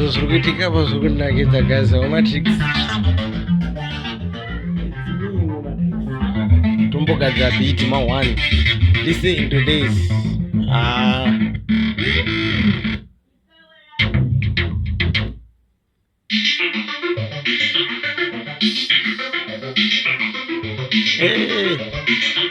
suruh ketika apa suruh kena kita guys, Matrix. Tumbo kaza beat ma one. Listen into this. Hey.